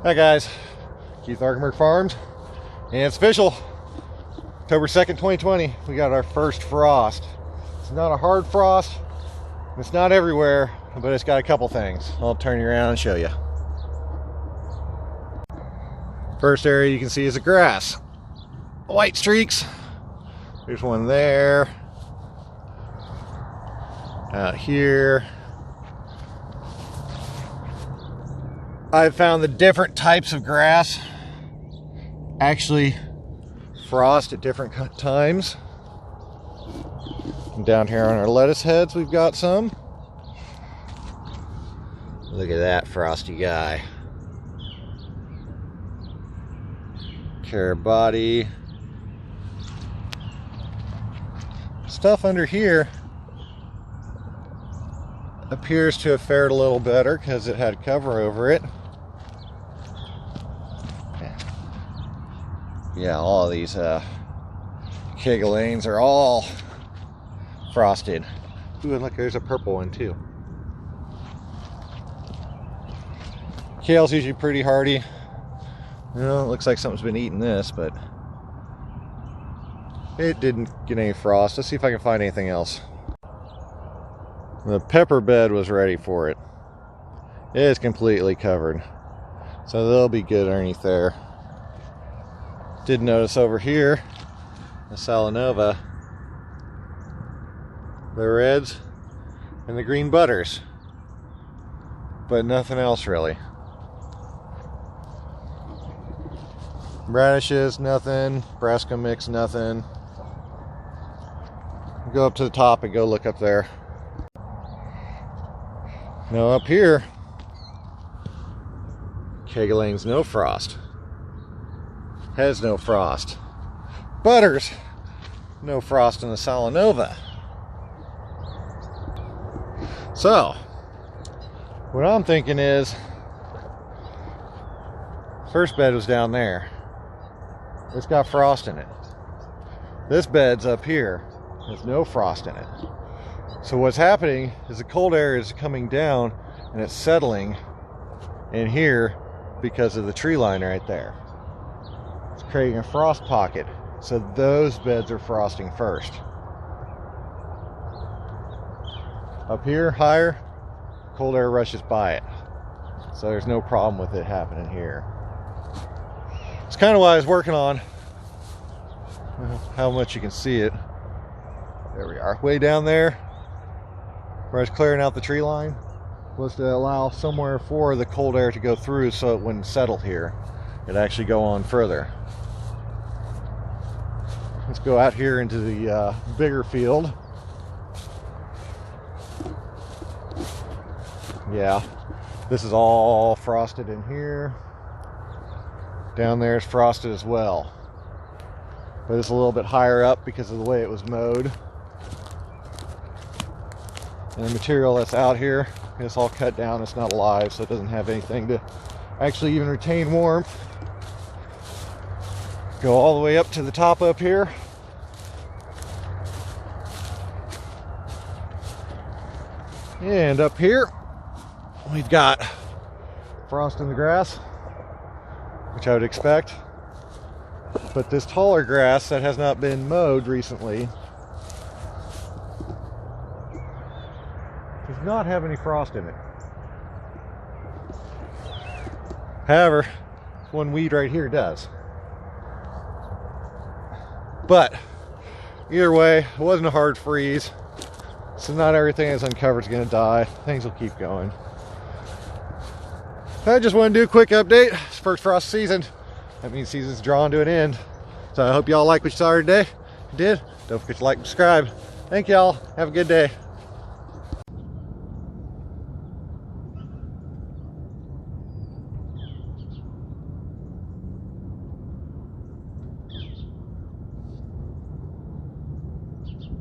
Hi guys, Keith Arkenberg Farms, and it's official. October 2nd, 2020, we got our first frost. It's not a hard frost, it's not everywhere, but it's got a couple things. I'll turn you around and show you. First area you can see is the grass. White streaks. There's one there. Out here. I've found the different types of grass actually frost at different times. And down here on our lettuce heads we've got some. Look at that frosty guy. Carrot body. Stuff under here appears to have fared a little better because it had cover over it. Yeah, all of these kegelanes are all frosted. Ooh, and look, there's a purple one too. Kale's usually pretty hardy. You know, it looks like something's been eating this, but it didn't get any frost. Let's see if I can find anything else. The pepper bed was ready for it. It is completely covered, so they'll be good underneath there. Did notice over here, the Salanova, the reds and the green butters, but nothing else really. Radishes, nothing. Brassica mix, nothing. Go up to the top and go look up there. Now up here, Kegelane's no frost. Has no frost. Butters, no frost in the Salanova. So, what I'm thinking is, first bed was down there. It's got frost in it. This bed's up here. There's no frost in it. So what's happening is the cold air is coming down and it's settling in here because of the tree line right there. It's creating a frost pocket. So those beds are frosting first. Up here, higher, cold air rushes by it. So there's no problem with it happening here. It's kind of what I was working on. How much you can see it. There we are. Way down there, where I was clearing out the tree line, was to allow somewhere for the cold air to go through so it wouldn't settle here. It'd actually go on further. Let's go out here into the bigger field. Yeah, this is all frosted in here. Down there is frosted as well. But it's a little bit higher up because of the way it was mowed. And the material that's out here, it's all cut down, it's not alive, so it doesn't have anything to actually even retain warmth. Go all the way up to the top up here. And up here, we've got frost in the grass, which I would expect. But this taller grass that has not been mowed recently does not have any frost in it. However, one weed right here does. But either way, it wasn't a hard freeze, so not everything that's uncovered is going to die. Things will keep going. I just want to do a quick update. It's first frost season. That means season's drawing to an end. So I hope y'all like what you saw today. If you did, don't forget to like and subscribe. Thank y'all. Have a good day.